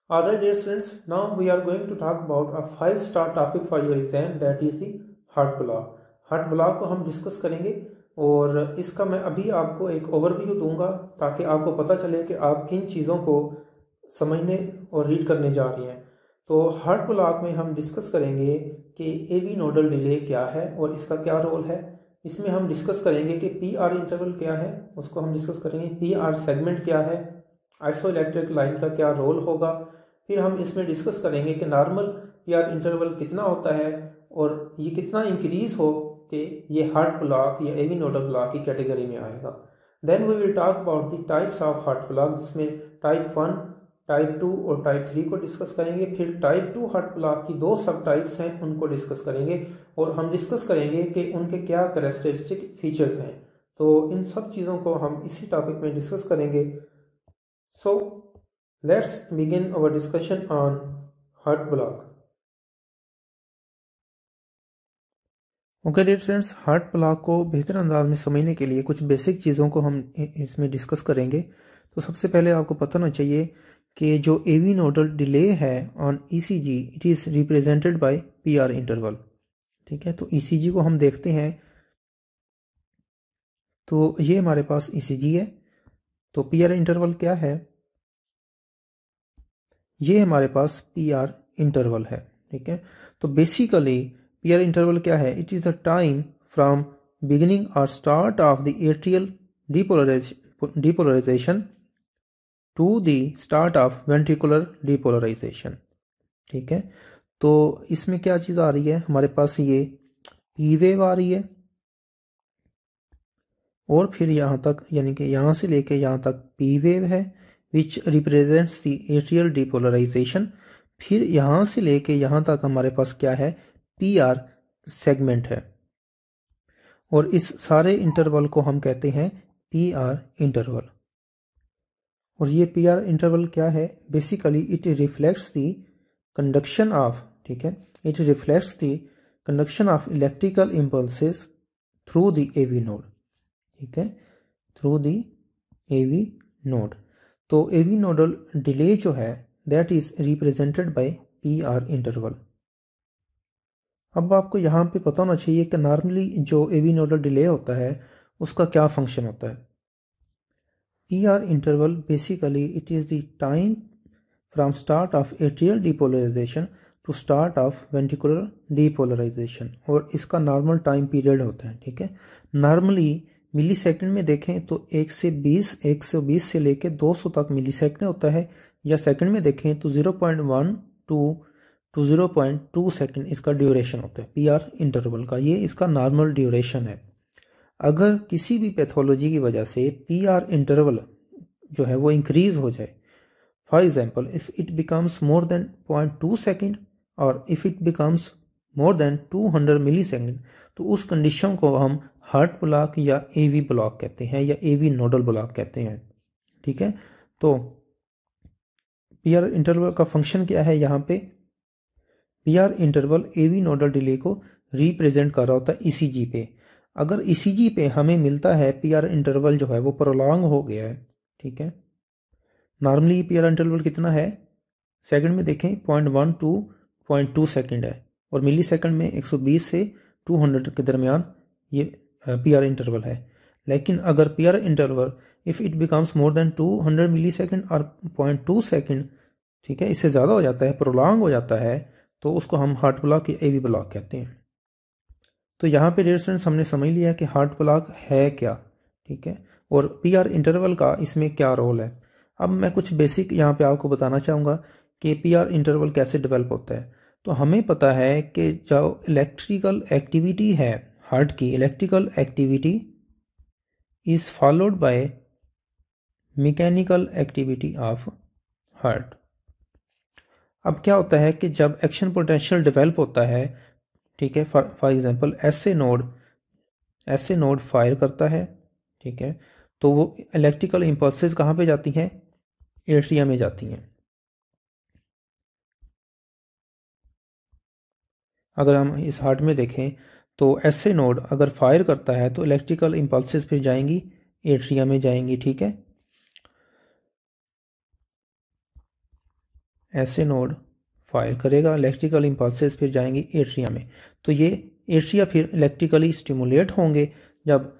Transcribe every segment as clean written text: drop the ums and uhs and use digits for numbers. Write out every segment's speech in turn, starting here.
Alright, dear students, now we are going to talk about a 5-star topic for your exam, that is the heart block. Heart block को हम discuss करेंगे और इसका मैं अभी आपको एक ओवरव्यू दूंगा ताकि आपको पता चले कि आप किन चीज़ों को समझने और रीड करने जा रहे हैं। तो हार्ट ब्लॉक में हम डिस्कस करेंगे कि एवी नोडल डिले क्या है और इसका क्या रोल है। इसमें हम डिस्कस करेंगे कि पी आर इंटरवल क्या है, उसको हम डिस्कस करेंगे। पी आर सेगमेंट क्या है, आइसोइलेक्ट्रिक लाइन का क्या रोल होगा। फिर हम इसमें डिस्कस करेंगे कि नॉर्मल पी आर इंटरवल कितना होता है और ये कितना इंक्रीज हो कि ये हार्ट ब्लॉक या एवी नोडल ब्लॉक की कैटेगरी में आएगा। Then we will talk about the types of heart block, जिसमें टाइप 1, टाइप 2 और टाइप 3 को डिस्कस करेंगे। फिर टाइप 2 हार्ट ब्लॉक की 2 सब टाइप्स हैं, उनको डिस्कस करेंगे और हम डिस्कस करेंगे कि उनके क्या कैरेक्टरिस्टिक फीचर्स हैं। तो इन सब चीज़ों को हम इसी टॉपिक में डिस्कस करेंगे। So let's begin our discussion on heart block. Okay dear students, heart block को बेहतर अंदाज में समझने के लिए कुछ बेसिक चीज़ों को हम इसमें डिस्कस करेंगे। तो सबसे पहले आपको पता होना चाहिए कि जो एवी नोडल डिले है on ECG, it is represented by PR interval. ठीक है, तो ईसीजी को हम देखते हैं। तो ये हमारे पास ईसीजी है। तो पीआर इंटरवल क्या है, ये हमारे पास पी आर इंटरवल है। ठीक है, तो बेसिकली पी आर इंटरवल क्या है, it is the time from beginning और start of the atrial depolarisation to the start of ventricular depolarisation. ठीक है, तो इसमें क्या चीज़ आ रही है, हमारे पास ये पी वेव आ रही है और फिर यहाँ तक, यानी कि यहाँ से लेके यहाँ तक पी वेव है विच रिप्रेजेंट्स द एट्रियल डीपोलराइजेशन। फिर यहाँ से लेके यहाँ तक हमारे पास क्या है, पी आर सेगमेंट है और इस सारे इंटरवल को हम कहते हैं पी आर इंटरवल। और ये पी आर इंटरवल क्या है, basically it reflects the conduction of, ठीक है, it reflects the conduction of electrical impulses through the AV node. ठीक है, थ्रू द एवी नोड। तो एवी नोडल डिले जो है that is represented by P R interval. अब आपको यहाँ पे पता होना चाहिए कि नॉर्मली जो एवी नोडल डिले होता है उसका क्या फंक्शन होता है। P R interval basically it is the time from start of atrial depolarisation to start of ventricular depolarization, और इसका नॉर्मल टाइम पीरियड होता है। ठीक है, नॉर्मली मिली सेकेंड में देखें तो 120 से लेकर 200 तक मिली सेकेंड होता है, या सेकेंड में देखें तो 0.1 टू 0.2 सेकेंड इसका ड्यूरेशन होता है पी आर इंटरवल का। ये इसका नॉर्मल ड्यूरेशन है। अगर किसी भी पैथोलॉजी की वजह से पी आर इंटरवल जो है वो इंक्रीज हो जाए, for example if it becomes more than 0.2 second और if it becomes more than 200 millisecond, तो उस कंडीशन को हम हार्ट ब्लॉक या एवी ब्लॉक कहते हैं या एवी नोडल ब्लॉक कहते हैं। ठीक है, तो पी आर इंटरवल का फंक्शन क्या है, यहाँ पे P R interval AV nodal delay को रिप्रेजेंट कर रहा होता है ईसीजी पे। अगर ईसीजी पे हमें मिलता है पी आर इंटरवल जो है वो प्रोलॉन्ग हो गया है, ठीक है, नॉर्मली पी आर इंटरवल कितना है, सेकंड में देखें 0.1 टू 0.2 सेकंड है और मिली सेकंड में 120 से 200 के दरमियान ये पी आर इंटरवल है। लेकिन अगर P R interval if it becomes more than 200 millisecond और 0.2 सेकेंड, ठीक है, इससे ज़्यादा हो जाता है, प्रोलॉन्ग हो जाता है, तो उसको हम हार्ट ब्लॉक या एवी ब्लॉक कहते हैं। तो यहाँ पे डियर स्टूडेंट्स हमने समझ लिया कि हार्ट ब्लॉक है क्या, ठीक है, और पी आर इंटरवल का इसमें क्या रोल है। अब मैं कुछ बेसिक यहाँ पे आपको बताना चाहूँगा कि पी आर इंटरवल कैसे डेवलप होता है। तो हमें पता है कि जो इलेक्ट्रिकल एक्टिविटी है हार्ट की, electrical activity is followed by mechanical activity of heart. अब क्या होता है कि जब एक्शन पोटेंशियल डेवलप होता है, ठीक है, फॉर एग्जांपल ऐसे नोड फायर करता है, ठीक है, तो वो इलेक्ट्रिकल इम्पल्सेस कहाँ पे जाती हैं, एट्रिया में जाती हैं। अगर हम इस हार्ट में देखें तो ऐसे नोड अगर फायर करता है तो इलेक्ट्रिकल इम्पल्सेस फिर जाएंगी एट्रिया में जाएंगी। ठीक है, ऐसे नोड फायर करेगा, इलेक्ट्रिकल इम्पल्सेस फिर जाएंगी एट्रिया में। तो ये एट्रिया फिर इलेक्ट्रिकली स्टिमुलेट होंगे। जब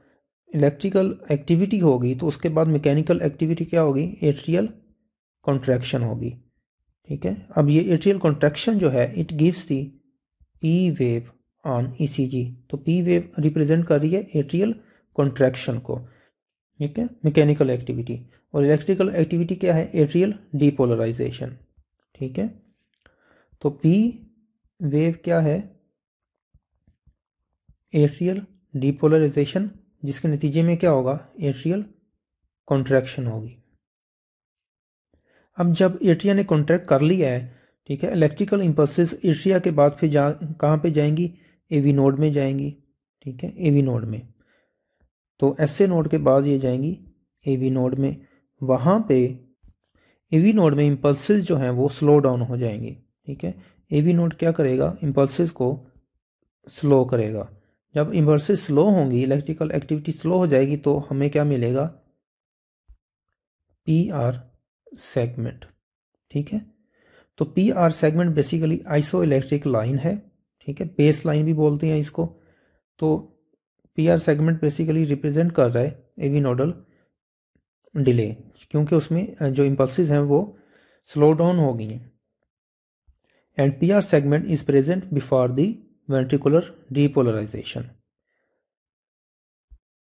इलेक्ट्रिकल एक्टिविटी होगी तो उसके बाद मैकेनिकल एक्टिविटी क्या होगी, एट्रियल कॉन्ट्रैक्शन होगी। ठीक है, अब ये एट्रियल कॉन्ट्रैक्शन जो है it gives the P wave on ECG. तो पी वेव रिप्रेजेंट कर रही है एट्रियल कॉन्ट्रैक्शन को। ठीक है, मैकेनिकल एक्टिविटी। और इलेक्ट्रिकल एक्टिविटी क्या है, एट्रियल डीपोलराइजेशन। ठीक है, तो पी वेव क्या है, एट्रियल डीपोलराइजेशन, जिसके नतीजे में क्या होगा, एट्रियल कॉन्ट्रैक्शन होगी। अब जब एट्रिया ने कॉन्ट्रैक्ट कर लिया है, ठीक है, इलेक्ट्रिकल इम्पल्सेस एट्रिया के बाद फिर कहाँ पे जाएंगी, एवी नोड में जाएंगी। ठीक है, एवी नोड में। तो एसए नोड के बाद ये जाएंगी एवी नोड में। वहाँ पे एवी नोड में इम्पल्सेस जो हैं वो स्लो डाउन हो जाएंगी। ठीक है, एवी नोड क्या करेगा, इम्पल्सेस को स्लो करेगा। जब इम्पल्सेस स्लो होंगी, इलेक्ट्रिकल एक्टिविटी स्लो हो जाएगी, तो हमें क्या मिलेगा, पी आर सेगमेंट। ठीक है, तो P R segment basically iso electric line है। ठीक है, बेस लाइन भी बोलते हैं इसको। तो P R segment basically represent कर रहा है एवी नोडल डिले, क्योंकि उसमें जो इम्पल्सेस हैं वो स्लो डाउन हो गई हैं। And P R segment is present before the ventricular depolarization.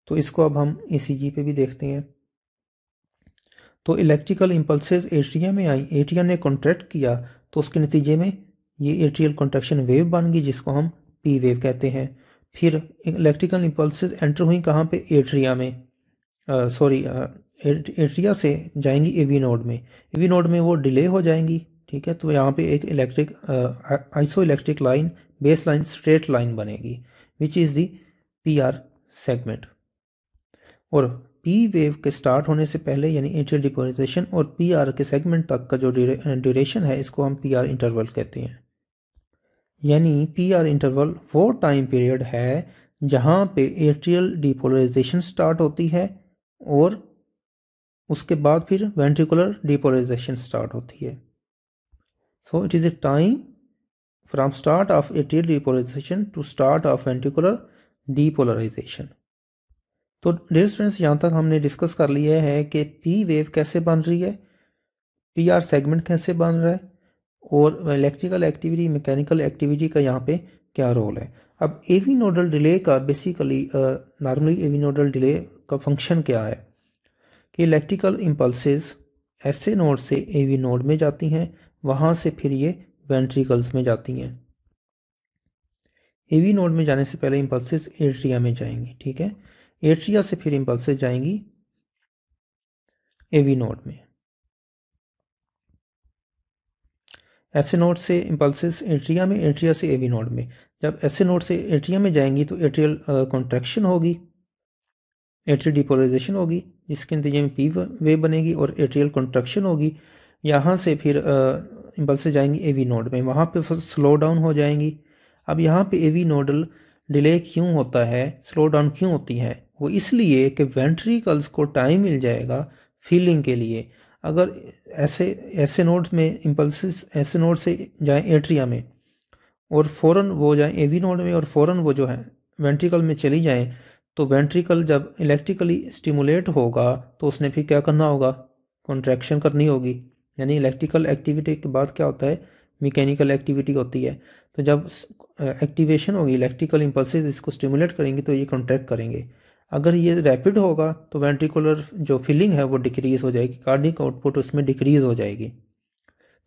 तो इसको अब हम ईसीजी पे भी देखते हैं। तो इलेक्ट्रिकल इम्पल्सेस एट्रिया में आई, एट्रिया ने कॉन्ट्रैक्ट किया, तो उसके नतीजे में ये एट्रियल कॉन्ट्रैक्शन वेव बन गई, जिसको हम पी वेव कहते हैं। फिर इलेक्ट्रिकल इम्पल्सेस एंटर हुई कहाँ पे, एट्रिया में, एट्रिया से जाएंगी एवी नोड में। एवी नोड में वो डिले हो जाएंगी। ठीक है, तो यहाँ पे एक electric isoelectric line, base line, straight line बनेगी, which is the P R segment. और पी वेव के स्टार्ट होने से पहले यानी एट्रियल डिपोलराइजेशन और पी आर के सेगमेंट तक का जो ड्यूरेशन है, इसको हम पी आर इंटरवल कहते हैं। यानी पी आर इंटरवल वो टाइम पीरियड है जहाँ पे एट्रियल डिपोलराइजेशन स्टार्ट होती है और उसके बाद फिर वेंट्रिकुलर डिपोलराइजेशन स्टार्ट होती है। So it is a time from start of atrial depolarization to start of ventricular depolarization. तो डियर स्टूडेंट्स, यहाँ तक हमने डिस्कस कर लिया है कि पी वेव कैसे बन रही है, पी आर सेगमेंट कैसे बन रहा है, और इलेक्ट्रिकल एक्टिविटी, मैकेनिकल एक्टिविटी का यहाँ पे क्या रोल है। अब एवी नोडल डिले का basically normally AV nodal delay का फंक्शन क्या है कि इलेक्ट्रिकल इम्पल्सेस ऐसे नोड से एवी नोड में जाती हैं, वहाँ से फिर ये वेंट्रिकल्स में जाती हैं। एवी नोड में जाने से पहले इम्पल्सेस एट्रिया में जाएंगी। ठीक है, एट्रिया से फिर इम्पल्सेस जाएंगी एवी नोड में। ऐसे नोड से इम्पल्सेस एट्रिया में, एट्रिया से एवी नोड में। जब ऐसे नोड से एट्रिया में जाएंगी तो एट्रियल कॉन्ट्रैक्शन होगी, एट्रियल डिपोलराइजेशन होगी, जिसके नतीजे में पी वेव बनेगी और एट्रियल कॉन्ट्रैक्शन होगी। यहाँ से फिर इम्पल्सेस जाएंगी एवी नोड में, वहाँ पे स्लो डाउन हो जाएंगी। अब यहाँ पे एवी नोडल डिले क्यों होता है, स्लो डाउन क्यों होती है, वो इसलिए कि वेंट्रिकल्स को टाइम मिल जाएगा फीलिंग के लिए। अगर ऐसे नोड में इम्पल्सेस ऐसे नोड से जाएं एट्रिया में और फ़ौरन वो जाएं एवी नोड में और फ़ौरन वो जो है वेंट्रिकल में चली जाएं, तो वेंट्रिकल जब इलेक्ट्रिकली स्टिमुलेट होगा तो उसने फिर क्या करना होगा, कॉन्ट्रैक्शन करनी होगी। यानी इलेक्ट्रिकल एक्टिविटी के बाद क्या होता है, मैकेनिकल एक्टिविटी होती है। तो जब एक्टिवेशन होगी, इलेक्ट्रिकल इम्पल्सेस इसको स्टिमुलेट करेंगे तो ये कॉन्ट्रैक्ट करेंगे। अगर ये रैपिड होगा तो वेंट्रिकुलर जो फिलिंग है वो डिक्रीज़ हो जाएगी, कार्डिक आउटपुट उसमें डिक्रीज़ हो जाएगी।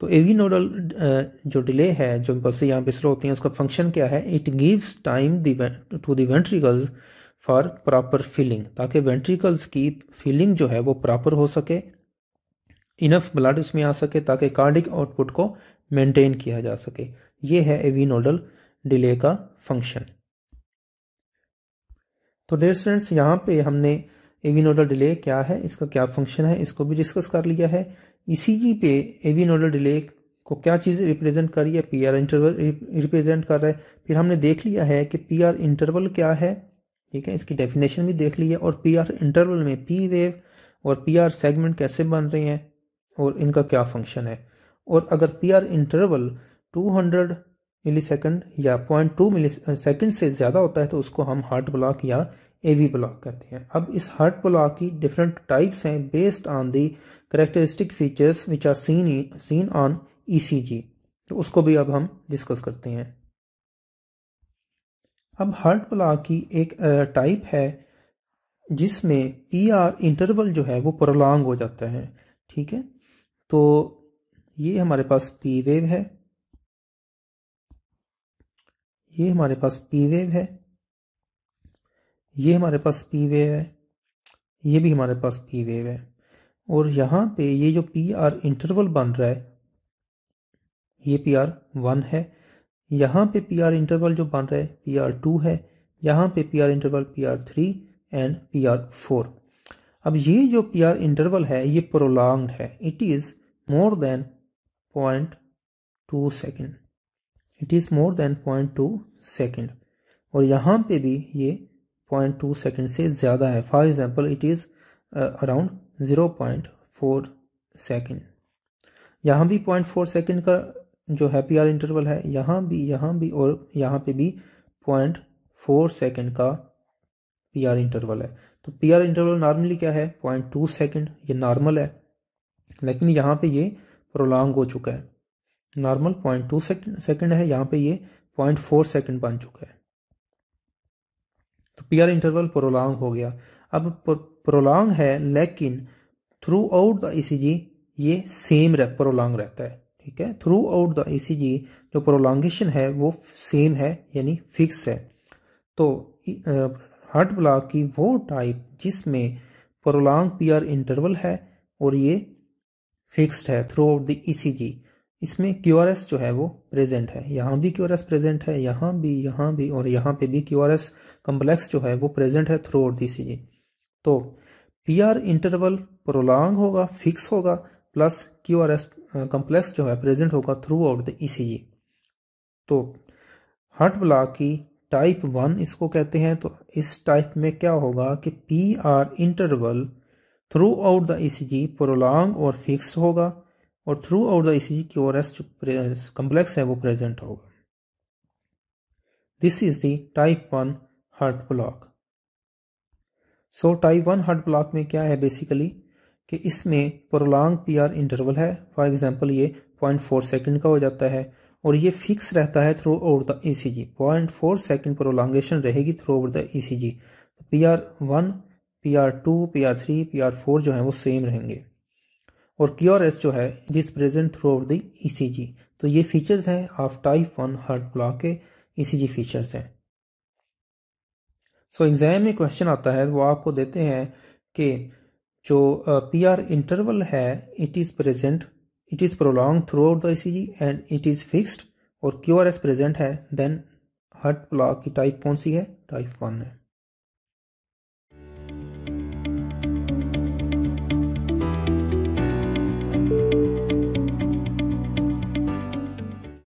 तो एवी नोडल जो डिले है, जो इम्पल्सेस यहाँ पे स्लो होती हैं, उसका फंक्शन क्या है, it gives time to the ventricles for proper filling, ताकि वेंट्रिकल्स की फिलिंग जो है वो प्रॉपर हो सके, इनफ ब्लड उसमें आ सके, ताकि कार्डिक आउटपुट को मेंटेन किया जा सके। ये है एवी नोडल डिले का फंक्शन। तो डियर स्टूडेंट्स, यहाँ पे हमने एवी नोडल डिले क्या है, इसका क्या फंक्शन है, इसको भी डिस्कस कर लिया है। ईसीजी पे एवी नोडल डिले को क्या चीज़ रिप्रेजेंट कर रही है, पी आर इंटरवल रिप्रेजेंट कर रहा है। फिर हमने देख लिया है कि पी आर इंटरवल क्या है, ठीक है, इसकी डेफिनेशन भी देख ली है, और पी आर इंटरवल में पी वेव और पी आर सेगमेंट कैसे बन रहे हैं और इनका क्या फंक्शन है। और अगर पी आर इंटरवल 200 मिलीसेकंड या 0.2 मिलीसेकंड से ज़्यादा होता है तो उसको हम हार्ट ब्लॉक या एवी ब्लॉक कहते हैं। अब इस हार्ट ब्लॉक की डिफरेंट टाइप्स हैं based on the characteristic features which are seen on ECG, तो उसको भी अब हम डिस्कस करते हैं। अब हार्ट ब्लॉक की एक टाइप है जिसमें पी आर इंटरवल जो है वो प्रोलॉन्ग हो जाता है, ठीक है। तो ये हमारे पास पी वेव है, ये हमारे पास पी वेव है, ये हमारे पास पी वेव है, ये भी हमारे पास पी वेव है। और यहाँ पे ये जो पी आर इंटरवल बन रहा है ये पी आर 1 है, यहाँ पे पी आर इंटरवल जो बन रहा है पी आर 2 है, यहाँ पे P R interval P R 3 and P R 4। अब ये जो पी आर इंटरवल है ये प्रोलॉन्ग्ड है, it is more than 0.2 second, it is more than 0.2 second. और यहाँ पे भी ये 0.2 सेकेंड से ज़्यादा है, for example it is around 0.4 second. यहाँ भी 0.4 सेकेंड का जो है पी आर इंटरवल है, यहाँ भी और यहाँ पे भी 0.4 सेकेंड का पी आर इंटरवल है। तो पी आर इंटरवल नॉर्मली क्या है 0.2 सेकेंड, ये नॉर्मल है, लेकिन यहाँ पे ये प्रोलॉन्ग हो चुका है। नॉर्मल 0.2 सेकेंड है, यहाँ पे ये 0.4 सेकेंड बन चुका है, तो पी आर इंटरवल प्रोलॉन्ग हो गया। अब प्रोलॉन्ग है लेकिन थ्रू आउट द ईसीजी ये सेम प्रोलॉन्ग रहता है, ठीक है। थ्रू आउट द ईसीजी जो प्रोलॉन्गेशन है वो सेम है यानी फिक्स है। तो हार्ट ब्लॉक की वो टाइप जिसमें प्रोलॉन्ग पी आर इंटरवल है और ये फिक्स्ड है थ्रू आउट द ईसीजी, इसमें क्यूआरएस जो है वो प्रेजेंट है, यहाँ भी क्यूआरएस प्रेजेंट है, यहाँ भी और यहाँ पे भी क्यूआरएस कम्प्लेक्स जो है वो प्रेजेंट है थ्रू आउट द ईसीजी। तो पी आर इंटरवल प्रोलॉन्ग होगा, फिक्स होगा, प्लस क्यूआरएस कम्प्लेक्स जो है प्रेजेंट होगा थ्रू आउट द ईसीजी। तो हार्ट ब्लॉक की टाइप 1 इसको कहते हैं। तो इस टाइप में क्या होगा कि P R interval through out the ECG prolong और फिक्स होगा और through out the ECG QRS जो कम्प्लेक्स है वो प्रेजेंट होगा। This is the type 1 heart block. So type 1 heart block में क्या है बेसिकली कि इसमें प्रोलॉन्ग पी आर इंटरवल है, फॉर एग्जांपल ये 0.4 सेकेंड का हो जाता है और ये फिक्स रहता है throughout the ECG, 0.4 second prolongation रहेगी throughout the ECG. P R 1, P R 2, P R 3, P R 4 जो है वो सेम रहेंगे और क्यूआरएस जो है it is present through out the ECG. तो ये फीचर्स हैं ऑफ टाइप 1 हार्ट ब्लॉक के, ईसीजी फीचर्स हैं। सो एग्जाम में क्वेश्चन आता है वो आपको देते हैं कि जो पी आर इंटरवल है it is present, it is prolong through out the ECG and it is fixed और क्यूआरएस प्रेजेंट है, देन हार्ट ब्लॉक की टाइप कौन सी है, टाइप 1 है।